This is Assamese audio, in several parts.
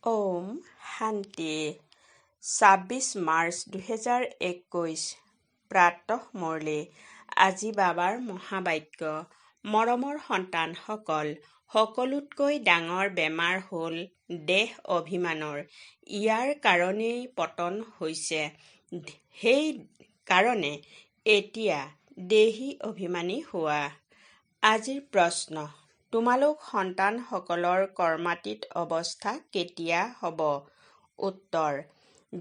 ওম শান্তি ২৬ মাৰ্চ ২০২১ প্ৰাতঃ মুৰলী। আজি বাবাৰ মহাবাক্য। মৰমৰ সন্তানসকল, সকলোতকৈ ডাঙৰ বেমাৰ হ'ল দেহ অভিমানৰ। ইয়াৰ কাৰণেই পতন হৈছে। সেই কাৰণে এতিয়া দেহী অভিমানী হোৱা। আজিৰ প্ৰশ্ন, তোমালোক সন্তানসকলৰ কৰ্মাতীত অৱস্থা কেতিয়া হ'ব? উত্তৰ,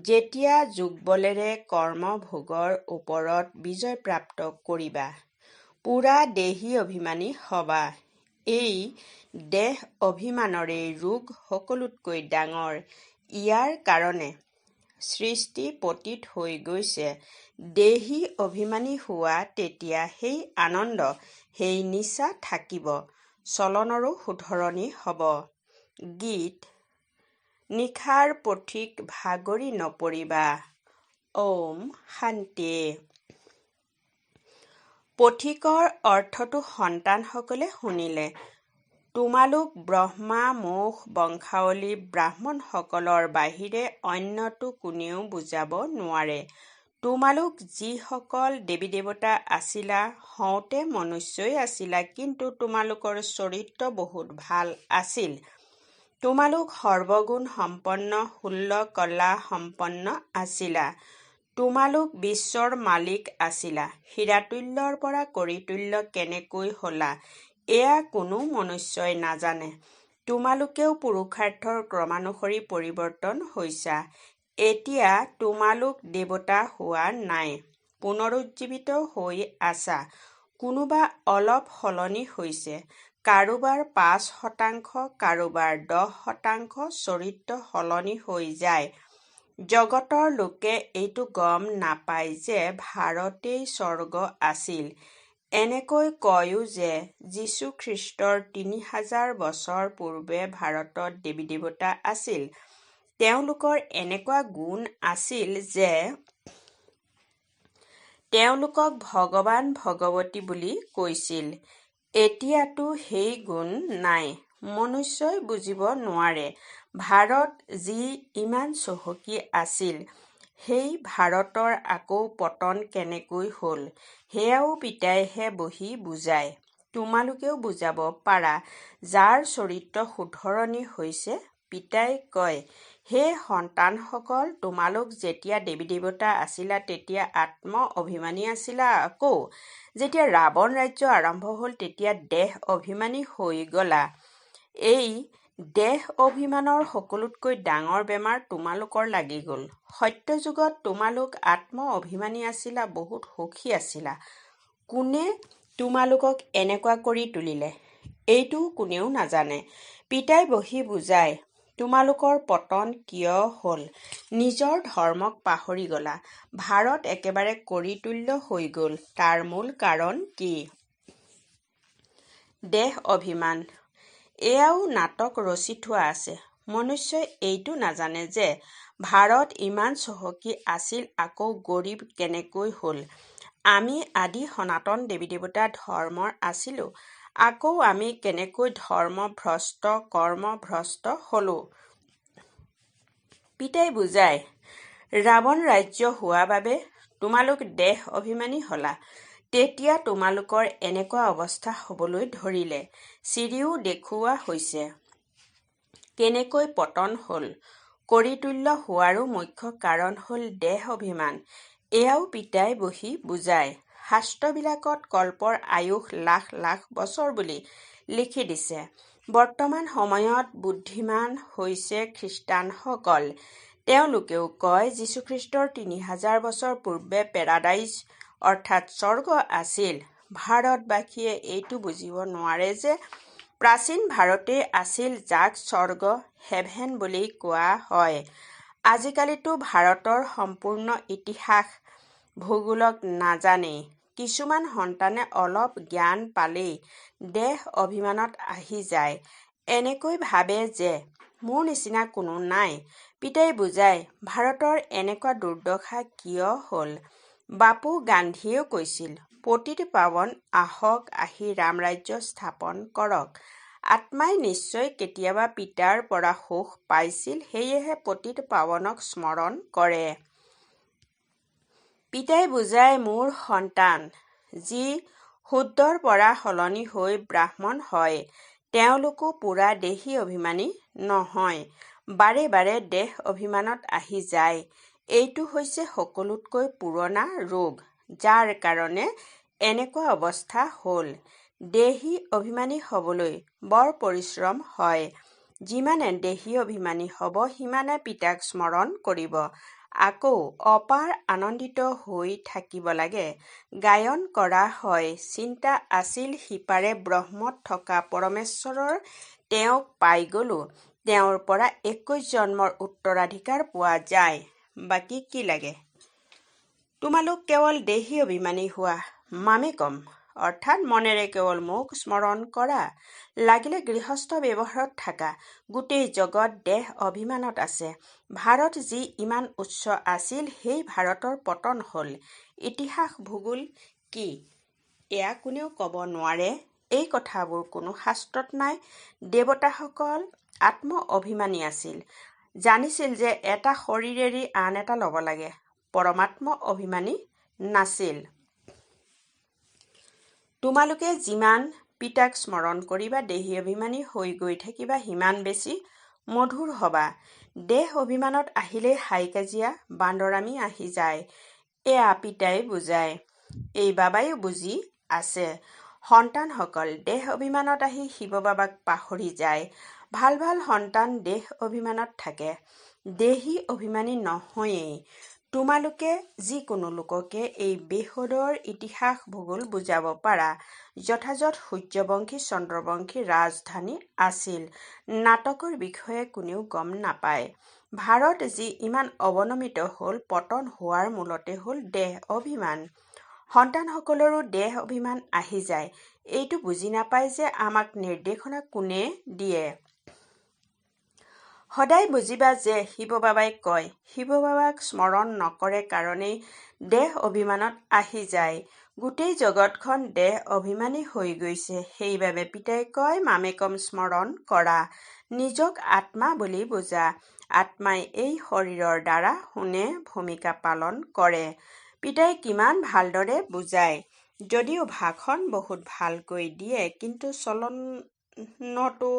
যেতিয়া যোগবলেৰে কৰ্মভোগৰ ওপৰত বিজয় প্ৰাপ্ত কৰিবা, পূৰা দেহী অভিমানী হ'বা। এই দেহ অভিমানৰেই ৰোগ সকলোতকৈ ডাঙৰ। ইয়াৰ কাৰণে সৃষ্টি পতিত হৈ গৈছে। দেহী অভিমানী হোৱা, তেতিয়া সেই আনন্দ, সেই নিচা থাকিব, চলনৰো শুধৰণি হ'ব। গীত। নিশাৰ পথিক ভাগৰি নপৰিবা। ওম শান্তি। পথিকৰ অৰ্থটো সন্তানসকলে শুনিলে। তোমালোক ব্ৰহ্মা মুখ বংশাৱলী ব্ৰাহ্মণসকলৰ বাহিৰে অন্যটো কোনেও বুজাব নোৱাৰে। তোমালোক যিসকল দেৱী দেৱতা আছিলা, হওঁতে মনুষ্যই আছিলা, কিন্তু তোমালোকৰ চৰিত্ৰ বহুত ভাল আছিল। তোমালোক সৰ্বগুণ সম্পন্ন, 16 কলা সম্পন্ন আছিলা। তোমালোক বিশ্বৰ মালিক আছিলা। হীৰাতুল্যৰ পৰা কৰিতুল্য কেনেকৈ হ'লা, এয়া কোনো মনুষ্যই নাজানে। তোমালোকেও পুৰুষাৰ্থৰ ক্ৰমানুসৰি পৰিৱৰ্তন হৈছা। এতিয়া তোমালোক দেৱতা হোৱা নাই, পুনৰুজ্জীৱিত হৈ আছা। কোনোবা অলপ সলনি হৈছে, কাৰোবাৰ 5%, কাৰোবাৰ 10% চৰিত্ৰ সলনি হৈ যায়। জগতৰ লোকে এইটো গম নাপায় যে ভাৰতেই স্বৰ্গ আছিল। এনেকৈ কয়ও যে যীশুখ্ৰীষ্টৰ 3000 বছৰ পূৰ্বে ভাৰতত দেৱী দেৱতা আছিল। তেওঁলোকৰ এনেকুৱা গুণ আছিল যে তেওঁলোকক ভগৱান ভগৱতী বুলি কৈছিল। এতিয়াতো সেই গুণ নাই। মনুষ্যই বুজিব নোৱাৰে, ভাৰত যি ইমান চহকী আছিল, সেই ভাৰতৰ আকৌ পতন কেনেকৈ হ'ল, সেয়াও পিতাইহে বহি বুজায়। তোমালোকেও বুজাব পাৰা, যাৰ চৰিত্ৰ শুধৰণি হৈছে। পিতাই কয়, হে সন্তানসকল, তোমালোক যেতিয়া দেৱী দেৱতা আছিলা, তেতিয়া আত্ম অভিমানী আছিলা। আকৌ যেতিয়া ৰাৱণ ৰাজ্য আৰম্ভ হ'ল, তেতিয়া দেহ অভিমানী হৈ গ'লা। এই দেহ অভিমানৰ সকলোতকৈ ডাঙৰ বেমাৰ তোমালোকৰ লাগি গ'ল। সত্যযুগত তোমালোক আত্ম অভিমানী আছিলা, বহুত সুখী আছিলা। কোনে তোমালোকক এনেকুৱা কৰি তুলিলে, এইটোও কোনেও নাজানে। পিতাই বহি বুজায়, তোমালোকৰ পতন কিয় হ'ল। নিজৰ ধৰ্মক পাহৰি গ'লা। ভাৰত একেবাৰে কৰিতুল্য হৈ গ'ল। তাৰ মূল কাৰণ কি? দেহ অভিমান। এয়াও নাটক ৰচি থোৱা আছে। মনুষ্যই এইটো নাজানে যে ভাৰত ইমান চহকী আছিল, আকৌ গৰীব কেনেকৈ হ'ল। আমি আদি সনাতন দেৱী দেৱতা ধৰ্মৰ আছিলোঁ, আকৌ আমি কেনেকৈ ধৰ্মভ্ৰষ্ট, কৰ্মভ্ৰষ্ট হ'লো। পিতাই বুজায়, ৰাৱণ ৰাজ্য হোৱা বাবে তোমালোক দেহ অভিমানী হ'লা। তেতিয়া তোমালোকৰ এনেকুৱা অৱস্থা হ'বলৈ ধৰিলে। চিৰিও দেখুওৱা হৈছে, কেনেকৈ পতন হ'ল। কৰিতুল্য হোৱাৰো মুখ্য কাৰণ হ'ল দেহ অভিমান। এয়াও পিতাই বহি বুজায়। শাস্ত্ৰবিলাকত কল্পৰ আয়ুস লাখ লাখ বছৰ বুলি লিখি দিছে। বৰ্তমান সময়ত বুদ্ধিমান হৈছে খ্ৰীষ্টানসকল। তেওঁলোকেও কয় যীশুখ্ৰীষ্টৰ 3000 বছৰ পূৰ্বে পেৰাডাইজ অৰ্থাৎ স্বৰ্গ আছিল। ভাৰতবাসীয়ে এইটো বুজিব নোৱাৰে যে প্ৰাচীন ভাৰতেই আছিল, যাক স্বৰ্গ, হেভেন বুলি কোৱা হয়। আজিকালিতো ভাৰতৰ সম্পূৰ্ণ ইতিহাস, ভূগোলক নাজানেই। কিছুমান সন্তানে অলপ জ্ঞান পালেই দেহ অভিমানত আহি যায়। এনেকৈ ভাবে যে মোৰ নিচিনা কোনো নাই। পিতাই বুজায়, ভাৰতৰ এনেকুৱা দুৰ্দশা কিয় হ'ল। বাপু গান্ধীয়েও কৈছিল, পতিত পাৱন আহক, আহি ৰামৰাজ্য স্থাপন কৰক। আত্মাই নিশ্চয় কেতিয়াবা পিতাৰ পৰা সুখ পাইছিল, সেয়েহে পতিত পাৱনক স্মৰণ কৰে। পিতাই বুজায়, মোৰ সন্তান, যি শুদ্ধৰ পৰা সলনি হৈ ব্ৰাহ্মণ হয়, তেওঁলোকো পুৰা দেহী অভিমানী নহয়, বাৰে বাৰে দেহ অভিমানত আহি যায়। এইটো হৈছে সকলোতকৈ পুৰণা ৰোগ, যাৰ কাৰণে এনেকুৱা অৱস্থা হ'ল। দেহী অভিমানী হ'বলৈ বৰ পৰিশ্ৰম হয়। যিমানে দেহী অভিমানী হ'ব, সিমানে পিতাক স্মৰণ কৰিব, আকৌ অপাৰ আনন্দিত হৈ থাকিব লাগে। গায়ন কৰা হয়, চিন্তা আছিল সিপাৰে ব্ৰহ্মত থকা পৰমেশ্বৰৰ, তেওঁক পাই গ'লো, তেওঁৰ পৰা 21 জন্মৰ উত্তৰাধিকাৰ পোৱা যায়, বাকী কি লাগে? তোমালোক কেৱল দেহী অভিমানী হোৱা, মামেকম, অৰ্থাৎ মনেৰে কেৱল মোক স্মৰণ কৰা। লাগিলে গৃহস্থ ব্যৱহাৰত থাকা, গোটেই জগত দেহ অভিমানত আছে। ভাৰত যি ইমান উচ্চ আছিল, সেই ভাৰতৰ পতন হ'ল। ইতিহাস ভূগোল কি এয়া কোনেও ক'ব নোৱাৰে। এই কথাবোৰ কোনো শাস্ত্ৰত নাই। দেৱতাসকল আত্ম অভিমানী আছিল, জানিছিল যে এটা শৰীৰ এৰি আন এটা ল'ব লাগে। পৰমাত্ম অভিমানী নাছিল। তোমালোকে যিমান পিতাক স্মৰণ কৰিবা, দেহী অভিমানী হৈ গৈ থাকিবা, সিমান বেছি মধুৰ হবা। দেহ অভিমানত আহিলেই হাই কাজিয়া, বান্দৰামি আহি যায়। এয়া পিতাই বুজায়। এই বাবাইও বুজি আছে। সন্তানসকল দেহ অভিমানত আহি শিৱ বাবাক পাহৰি যায়। ভাল ভাল সন্তান দেহ অভিমানত থাকে, দেহী অভিমানী নহয়েই। তোমালোকে যিকোনো লোককে এই বেহদৰ ইতিহাস ভূগোল বুজাব পাৰা। যথাযথ সূৰ্যবংশী চন্দ্ৰবংশী ৰাজধানী আছিল। নাটকৰ বিষয়ে কোনেও গম নাপায়। ভাৰত যি ইমান অৱনমিত হ'ল, পতন হোৱাৰ মূলতে হ'ল দেহ অভিমান। সন্তানসকলৰো দেহ অভিমান আহি যায়। এইটো বুজি নাপায় যে আমাক নিৰ্দেশনা কোনে দিয়ে। সদায় বুজিবা যে শিৱ বাবাই কয়, শিৱ বাবাক স্মৰণ নকৰে কাৰণেই দেহ অভিমানত আহি যায়। গোটেই জগতখন দেহ অভিমানী হৈ গৈছে। সেইবাবে পিতাই কয়, মামেকম স্মৰণ কৰা, নিজক আত্মা বুলি বুজা। আত্মাই এই শৰীৰৰ দ্বাৰা শুনে ভূমিকা পালন কৰে। পিতাই কিমান ভালদৰে বুজায়। যদিও ভাষণ বহুত ভালকৈ দিয়ে, কিন্তু চলনটো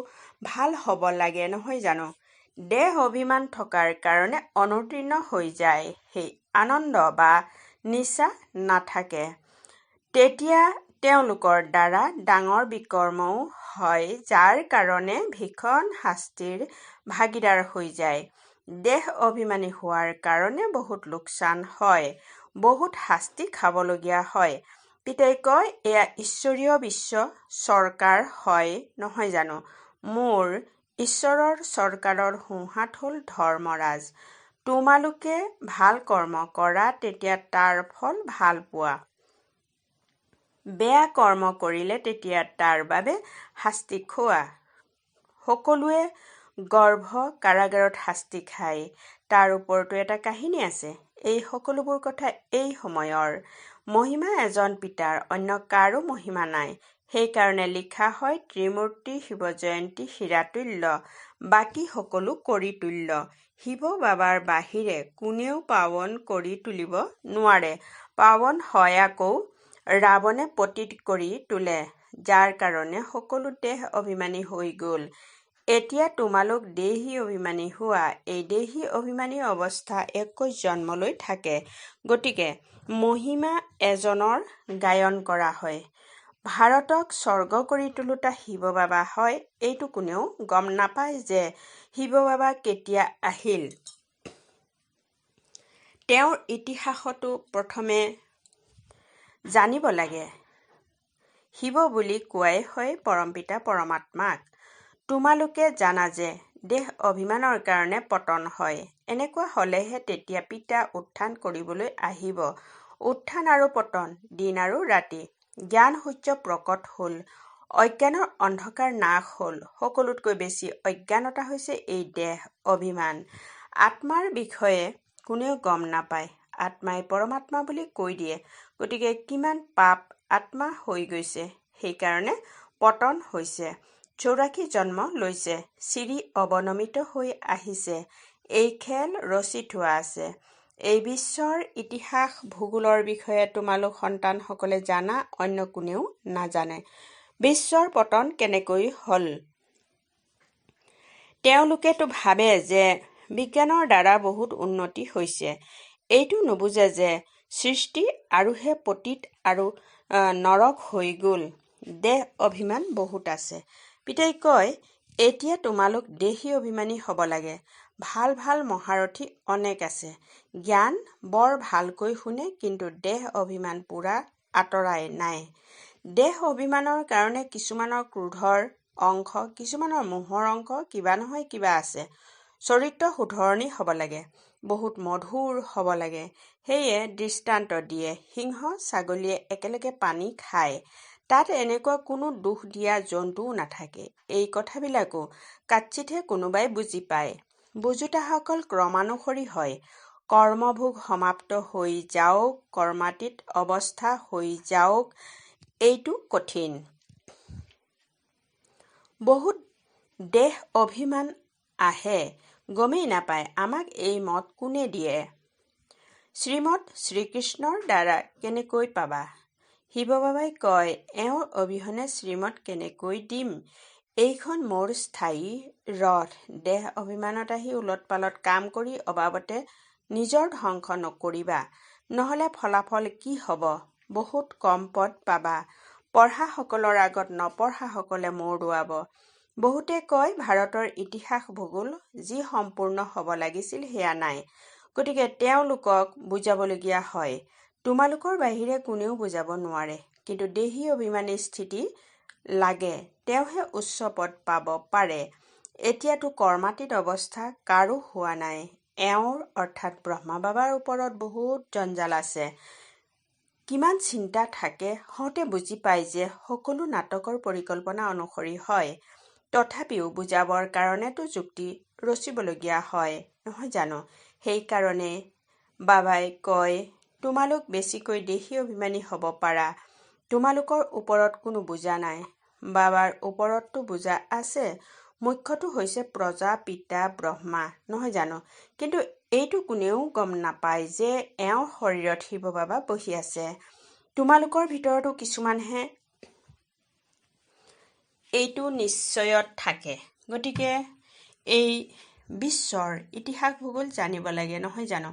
ভাল হ'ব লাগে, নহয় জানো? দেহ অভিমান থকাৰ কাৰণে অনুতীৰ্ণ হৈ যায়। সেই আনন্দ বা নিচা নাথাকে। তেতিয়া তেওঁলোকৰ দ্বাৰা ডাঙৰ বিকৰ্মও হয়, যাৰ কাৰণে ভীষণ শাস্তিৰ ভাগীদাৰ হৈ যায়। দেহ অভিমানী হোৱাৰ কাৰণে বহুত লোকচান হয়, বহুত শাস্তি খাবলগীয়া হয়। পিতাই কয়, এয়া ঈশ্বৰীয় বিশ্ব চৰকাৰ হয়, নহয় জানো? মোৰ ঈশ্বৰৰ চৰকাৰৰ সোঁহাত হ'ল ধৰ্মৰাজ। তোমালোকে ভাল কৰ্ম কৰা, তেতিয়া তাৰ ফল ভাল পোৱা। বেয়া কৰ্ম কৰিলে তেতিয়া তাৰ বাবে শাস্তি খোৱা। সকলোৱে গৰ্ভ কাৰাগাৰত শাস্তি খায়। তাৰ ওপৰতো এটা কাহিনী আছে। এই সকলোবোৰ কথা এই সময়ৰ। মহিমা এজন পিতাৰ, অন্য কাৰো মহিমা নাই। সেইকাৰণে লিখা হয়, ত্ৰিমূৰ্তি শিৱ জয়ন্তী হীৰাতুল্য, বাকী সকলো কৰি তুল্য। শিৱ বাবাৰ বাহিৰে কোনেও পাৱন কৰি তুলিব নোৱাৰে। পাৱন হয় আকৌ ৰাৱণে পতিত কৰি তোলে, যাৰ কাৰণে সকলো দেহ অভিমানী হৈ গ'ল। এতিয়া তোমালোক দেহী অভিমানী হোৱা। এই দেহী অভিমানী অৱস্থা 21 জন্মলৈ থাকে। গতিকে মহিমা এজনৰ গায়ন কৰা হয়। ভাৰতক স্বৰ্গ কৰি তোলোতা শিৱ বাবা হয়। এইটো কোনেও গম নাপায় যে শিৱ বাবা কেতিয়া আহিল। তেওঁৰ ইতিহাসটো প্ৰথমে জানিব লাগে। শিৱ বুলি কোৱাই হয় পৰমপিতা পৰমাত্মাক। তোমালোকে জানা যে দেহ অভিমানৰ কাৰণে পতন হয়। এনেকুৱা হ'লেহে তেতিয়া পিতা উত্থান কৰিবলৈ আহিব। উত্থান আৰু পতন, দিন আৰু ৰাতি। জ্ঞান সূৰ্য প্ৰকট হ'ল, অজ্ঞানৰ অন্ধকাৰ নাশ হ'ল। সকলোতকৈ বেছি অজ্ঞানতা হৈছে এই দেহ অভিমান। আত্মাৰ বিষয়ে কোনেও গম নাপায়। আত্মাই পৰমাত্মা বুলি কৈ দিয়ে। গতিকে কিমান পাপ আত্মা হৈ গৈছে, সেইকাৰণে পতন হৈছে। 84 জন্ম লৈছে। চিৰি অৱনমিত হৈ আহিছে। এই খেল ৰচি থোৱা আছে। এই বিশ্বৰ ইতিহাস ভূগোলৰ বিষয়ে তোমালোক সন্তানসকলে জানা অন্য কোনেও নাজানে। বিশ্বৰ পতন কেনেকৈ হ'ল? তেওঁলোকেতো ভাবে যে বিজ্ঞানৰ দ্বাৰা বহুত উন্নতি হৈছে। এইটো নুবুজে যে সৃষ্টি আৰুহে পতীত আৰু নৰক হৈ গ'ল। দেহ অভিমান বহুত আছে। পিতাই কয়, এতিয়া তোমালোক দেহী অভিমানী হ'ব লাগে। ভাল ভাল মহাৰথী অনেক আছে। জ্ঞান বৰ ভালকৈ শুনে, কিন্তু দেহ অভিমান পূৰা আঁতৰাই নাই। দেহ অভিমানৰ কাৰণে কিছুমানৰ ক্ৰোধৰ অংশ, কিছুমানৰ মোহৰ অংশ কিবা নহয় কিবা আছে। চৰিত্ৰ শুধৰণি হ'ব লাগে, বহুত মধুৰ হ'ব লাগে। সেয়ে দৃষ্টান্ত দিয়ে, সিংহ ছাগলীয়ে একেলগে পানী খায়। তাত এনেকুৱা কোনো দোষ দিয়া জন্তুও নাথাকে। এই কথাবিলাকো কাচিতহে কোনোবাই বুজি পায়। বুজোতাসকল ক্ৰমানুসৰি হয়। কৰ্মভোগ সমাপ্ত হৈ যাওক, কৰ্মাতীত অৱস্থা হৈ যাওক, এইটো কঠিন। বহুত দেহ অভিমান আহে, গমেই নাপায়। আমাক এই মত কোনে দিয়ে? শ্ৰীমৎ শ্ৰীকৃষ্ণৰ দ্বাৰা কেনেকৈ পাবা? শিৱ বাবাই কয়, এওঁৰ অবিহনে শ্ৰীমত কেনেকৈ দিম? এইখন মোৰ স্থায়ী ৰথ। দেহ অভিমানত আহি ওলট পালট কাম কৰি অবাবতে নিজৰ ধ্বংস নকৰিবা। নহ'লে ফলাফল কি হ'ব? বহুত কম পদ পাবা। পঢ়াসকলৰ আগত নপঢ়াসকলে মূৰ দোৱাব। বহুতে কয় ভাৰতৰ ইতিহাস ভূগোল যি সম্পূৰ্ণ হ'ব লাগিছিল সেয়া নাই। গতিকে তেওঁলোকক বুজাবলগীয়া হয়। তোমালোকৰ বাহিৰে কোনেও বুজাব নোৱাৰে। কিন্তু দেহী অভিমানী স্থিতি লাগে, তেওঁহে উচ্চ পদ পাব পাৰে। এতিয়াতো কৰ্মাতীত অৱস্থা কাৰো হোৱা নাই। এওঁৰ অৰ্থাৎ ব্ৰহ্মা বাবাৰ ওপৰত বহুত জঞ্জাল আছে। কিমান চিন্তা থাকে। হওঁতে বুজি পায় যে সকলো নাটকৰ পৰিকল্পনা অনুসৰি হয়। তথাপিও বুজাবৰ কাৰণেতো যুক্তি ৰচিবলগীয়া হয়, নহয় জানো? সেইকাৰণে বাবাই কয়, তোমালোক বেছিকৈ দেহী অভিমানী হ'ব পাৰা। তোমালোকৰ ওপৰত কোনো বোজা নাই। বাবাৰ ওপৰততো বোজা আছে। মুখ্যটো হৈছে প্ৰজাপিতা ব্ৰহ্মা, নহয় জানো? কিন্তু এইটো কোনেও গম নাপায় যে এওঁৰ শৰীৰত শিৱ বাবা বহি আছে। তোমালোকৰ ভিতৰতো কিছুমানহে এইটো নিশ্চয়ত থাকে। গতিকে এই বিশ্বৰ ইতিহাস ভূগোল জানিব লাগে, নহয় জানো?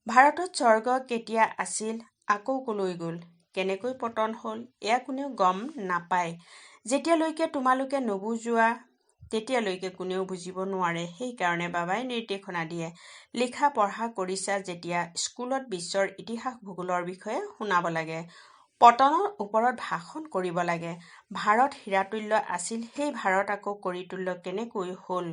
ভাৰতত স্বৰ্গ কেতিয়া আছিল, আকৌ কলৈ গ'ল, কেনেকৈ পতন হ'ল, এয়া কোনেও গম নাপায়। যেতিয়ালৈকে তোমালোকে নুবুজোৱা তেতিয়ালৈকে কোনেও বুজিব নোৱাৰে। সেইকাৰণে বাবাই নিৰ্দেশনা দিয়ে, লিখা পঢ়া কৰিছা যেতিয়া স্কুলত বিশ্বৰ ইতিহাস ভূগোলৰ বিষয়ে শুনাব লাগে। পতনৰ ওপৰত ভাষণ কৰিব লাগে। ভাৰত হীৰাতুল্য আছিল, সেই ভাৰত আকৌ কৰিতুল্য কেনেকৈ হ'ল,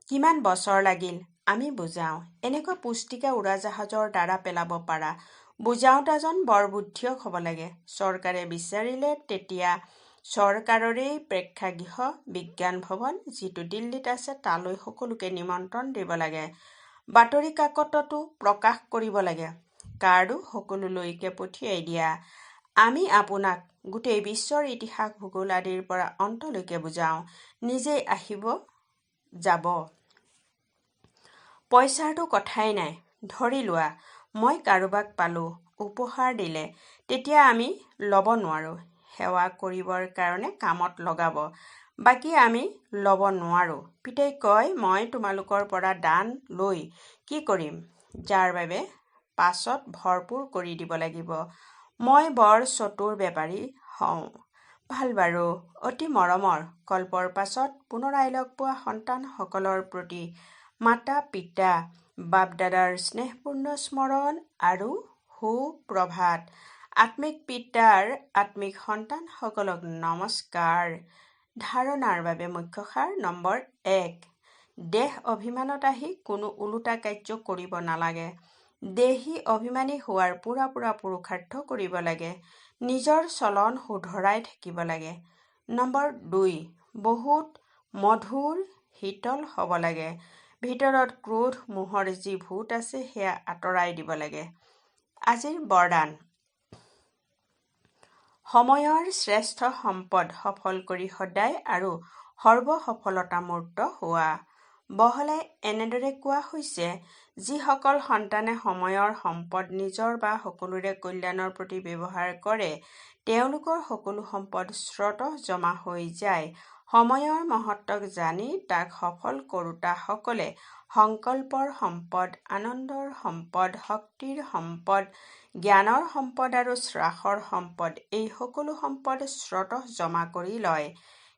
কিমান বছৰ লাগিল, আমি বুজাওঁ। এনেকুৱা পুস্তিকা উৰাজাহাজৰ দ্বাৰা পেলাব পাৰা। বুজাওতাজন বৰ বুদ্ধিয়ক হ'ব লাগে। চৰকাৰে বিচাৰিলে তেতিয়া চৰকাৰৰেই প্ৰেক্ষাগৃহ বিজ্ঞান ভৱন, যিটো দিল্লীত আছে, তালৈ সকলোকে নিমন্ত্ৰণ দিব লাগে। বাতৰি কাকততো প্ৰকাশ কৰিব লাগে। কাৰ্ডো সকলোলৈকে পঠিয়াই দিয়া। আমি আপোনাক গোটেই বিশ্বৰ ইতিহাস ভূগোল আদিৰ পৰা অন্তলৈকে বুজাওঁ। নিজেই আহিব যাব। পইচাৰতো কথাই নাই। ধৰি লোৱা মই কাৰোবাক পালো, উপহাৰ দিলে, তেতিয়া আমি ল'ব নোৱাৰো। সেৱা কৰিবৰ কাৰণে কামত লগাব, বাকী আমি ল'ব নোৱাৰো। পিতাই কয়, মই তোমালোকৰ পৰা দান লৈ কি কৰিম? যাৰ বাবে পাছত ভৰপূৰ কৰি দিব লাগিব। মই বৰ চতুৰ বেপাৰী হওঁ। ভাল বাৰু, অতি মৰমৰ। কল্পৰ পাছত পুনৰাই লগ পোৱা সন্তানসকলৰ প্ৰতি মাতা পিতা বাপ দাদাৰ স্নেহপূৰ্ণ স্মৰণ আৰু সুপ্ৰভাত। আত্মিক পিতাৰ আত্মিক সন্তানসকলক নমস্কাৰ। ধাৰণাৰ বাবে মুখ্য সাৰ নম্বৰ 1, দেহ অভিমানত আহি কোনো ওলোটা কাৰ্য কৰিব নালাগে। দেহী অভিমানী হোৱাৰ পুৰা পুৰুষাৰ্থ কৰিব লাগে। নিজৰ চলন শুধৰাই থাকিব লাগে। নম্বৰ 2, বহুত মধুৰ শীতল হ'ব লাগে। ভিতৰত ক্ৰোধ মোহৰ যি ভূত আছে সেয়া আঁতৰাই দিব লাগে। আজিৰ বৰদান। সময়ৰ শ্ৰেষ্ঠ সম্পদ সফল কৰি সদায় আৰু সৰ্বসফলতামূৰ্ত হোৱা। বহলাই এনেদৰে কোৱা হৈছে, যিসকল সন্তানে সময়ৰ সম্পদ নিজৰ বা সকলোৰে কল্যাণৰ প্ৰতি ব্যৱহাৰ কৰে, তেওঁলোকৰ সকলো সম্পদ স্ৰোতঃ জমা হৈ যায়। সময়ৰ মহত্বক জানি তাক সফল কৰোঁতাসকলে সংকল্পৰ সম্পদ, আনন্দৰ সম্পদ, শক্তিৰ সম্পদ, জ্ঞানৰ সম্পদ আৰু শ্বাসৰ সম্পদ এই সকলো সম্পদ স্ৰোতঃ জমা কৰি লয়।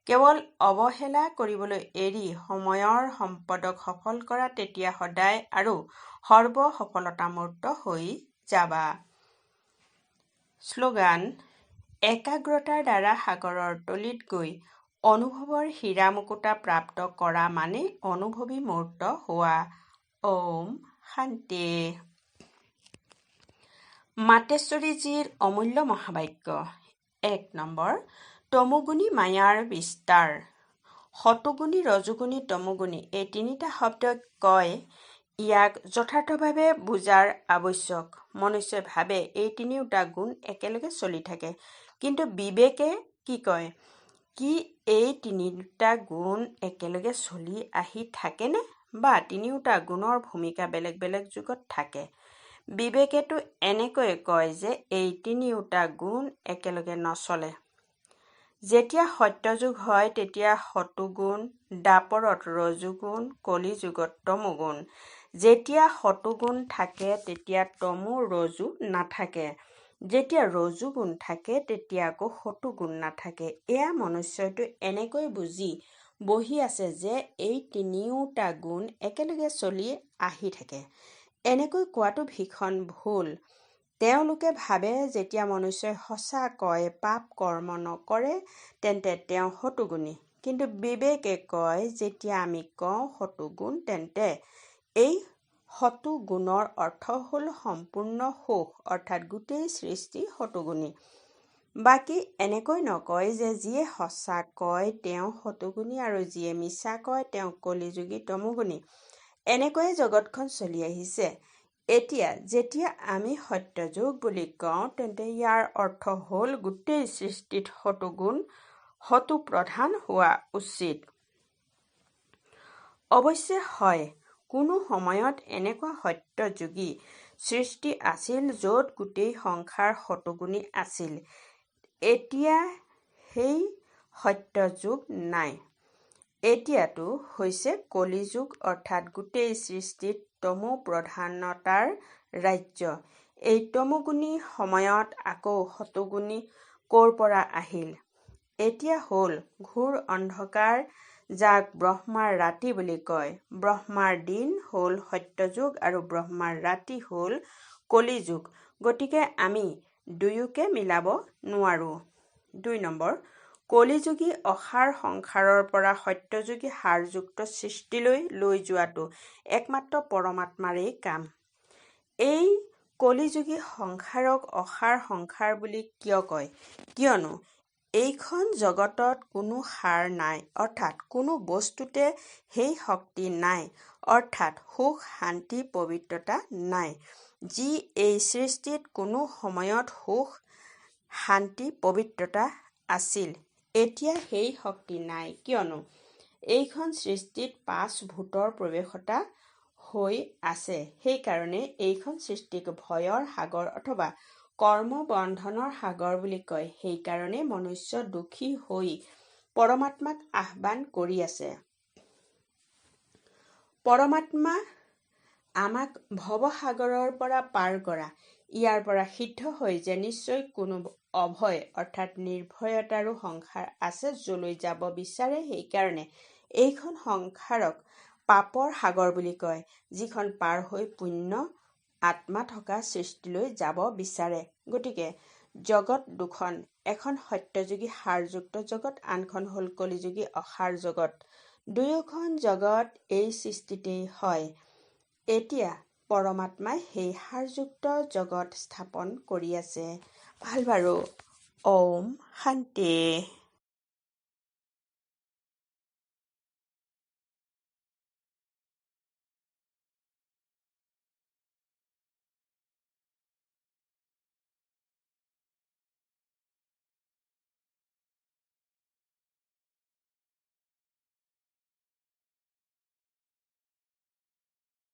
কেৱল অৱহেলা কৰিবলৈ এৰি সময়ৰ সম্পদক সফল কৰা তেতিয়া সদায় আৰু সৰ্বসফলতামূৰ্ত হৈ যাবা। শ্লোগান: একাগ্ৰতাৰ দ্বাৰা সাগৰৰ তলিত গৈ অনুভৱৰ হীৰা মুকুতা প্ৰাপ্ত কৰা মানে অনুভৱী মূৰ্ত হোৱা। ওম শান্তি। মাতেশ্বৰীজীৰ অমূল্য মহাবাক্য। ১ নম্বৰ, তমোগুণী মায়াৰ বিস্তাৰ। সতোগুণী, ৰজোগুণী, তমোগুণী এই তিনিটা শব্দই কয় ইয়াক যথাৰ্থভাৱে বুজাৰ আৱশ্যক। মনুষ্যই ভাবে এই তিনিওটা গুণ একেলগে চলি থাকে, কিন্তু বিবেকে কি কয়? কি এই তিনিওটা গুণ একেলগে চলি আহি থাকেনে? বা তিনিওটা গুণৰ ভূমিকা বেলেগ বেলেগ যুগত থাকে? বিবেকেতো এনেকৈ কয় যে এই তিনিওটা গুণ একেলগে নচলে। যেতিয়া সত্যযুগ হয় তেতিয়া সতোগুণ, দাপৰত ৰজোগুণ, কলিযুগত তমোগুণ। যেতিয়া সতোগুণ থাকে তেতিয়া তমো ৰজো নাথাকে, যেতিয়া ৰজোগুণ থাকে তেতিয়া আকৌ সতোগুণ নাথাকে। এয়া মনুষ্যইতো এনেকৈ বুজি বহি আছে যে এই তিনিওটা গুণ একেলগে চলি আহি থাকে। এনেকৈ কোৱাটো ভীষণ ভুল। তেওঁলোকে ভাবে যেতিয়া মনুষ্যই সঁচাকৈ পাপ কৰ্ম নকৰে তেন্তে তেওঁ সতোগুণী। কিন্তু বিবেকে কয় যেতিয়া আমি কওঁ সতোগুণ তেন্তে এই সতোগুণৰ অৰ্থ হ'ল সম্পূৰ্ণ সুখ, অৰ্থাৎ গোটেই সৃষ্টি সতোগুণী। বাকী এনেকৈ নকয় যে যিয়ে সঁচা কয় তেওঁ সতোগুণী আৰু যিয়ে মিছা কয় তেওঁ কলিযুগী তমোগুণী। এনেকৈয়ে জগতখন চলি আহিছে। এতিয়া যেতিয়া আমি সত্যযুগ বুলি কওঁ তেন্তে ইয়াৰ অৰ্থ হ'ল গোটেই সৃষ্টিত সতোগুণ, সতো প্ৰধান হোৱা উচিত। অৱশ্যে হয়, কোনো সময়ত এনেকুৱা সত্যযুগী সৃষ্টি আছিল য'ত গোটেই সংসাৰ সতোগুণী আছিল। এতিয়া সেই সত্যযুগ নাই। এতিয়াটো হৈছে কলিযুগ, অৰ্থাৎ গোটেই সৃষ্টিত তমো প্ৰধানতাৰ ৰাজ্য। এই তমোগুণী সময়ত আকৌ সতোগুণী ক'ৰ পৰা আহিল? এতিয়া হ'ল ঘোৰ অন্ধকাৰ, যাক ব্ৰহ্মাৰ ৰাতি বুলি কয়। ব্ৰহ্মাৰ দিন হ'ল সত্যযুগ আৰু ব্ৰহ্মাৰ ৰাতি হ'ল কলিযুগ। গতিকে আমি দুয়োকে মিলাব নোৱাৰোঁ। ২ নম্বৰ, কলিযুগী অসাৰ সংসাৰৰ পৰা সত্যযুগী সাৰযুক্ত সৃষ্টিলৈ লৈ যোৱাটো একমাত্ৰ পৰমাত্মাৰেই কাম। এই কলিযুগী সংসাৰক অসাৰ সংসাৰ বুলি কিয় কয়? কিয়নো এইখন জগতত কোনো সাৰ নাই, অৰ্থাৎ কোনো বস্তুতে সেই শক্তি নাই, অৰ্থাৎ সুখ, শান্তি, পবিত্ৰতা নাই, যি এই সৃষ্টিত কোনো সময়ত সুখ, শান্তি, পবিত্ৰতা আছিল। এতিয়া সেই শক্তি নাই কিয়নো এইখন সৃষ্টিত ৫ ভূতৰ প্ৰৱেশতা হৈ আছে। সেইকাৰণে এইখন সৃষ্টিক ভয়ৰ সাগৰ অথবা কৰ্মবন্ধনৰ সাগৰ বুলি কয়। সেইকাৰণে মনুষ্য দুখী হৈ পৰমাত্মাক আহ্বান কৰি আছে। পৰমাত্মা আমাক ভৱসাগৰৰ পৰা পাৰ কৰা। ইয়াৰ পৰা সিদ্ধ হয় যে নিশ্চয় কোনো অভয় অৰ্থাৎ নিৰ্ভয়তাৰো সংসাৰ আছে যলৈ যাব বিচাৰে। সেইকাৰণে এইখন সংসাৰক পাপৰ সাগৰ বুলি কয়, যিখন পাৰ হৈ পুণ্য আত্মা থকা সৃষ্টিলৈ যাব বিচাৰে। গতিকে জগত দুখন, এখন সত্যযুগী সাৰযুক্ত জগত, আনখন হ'ল কলিযুগী অসাৰ জগত। দুয়োখন জগত এই সৃষ্টিতেই হয়। এতিয়া পৰমাত্মাই সেই সাৰযুক্ত জগত স্থাপন কৰি আছে। ভাল বাৰু। ওম শান্তি।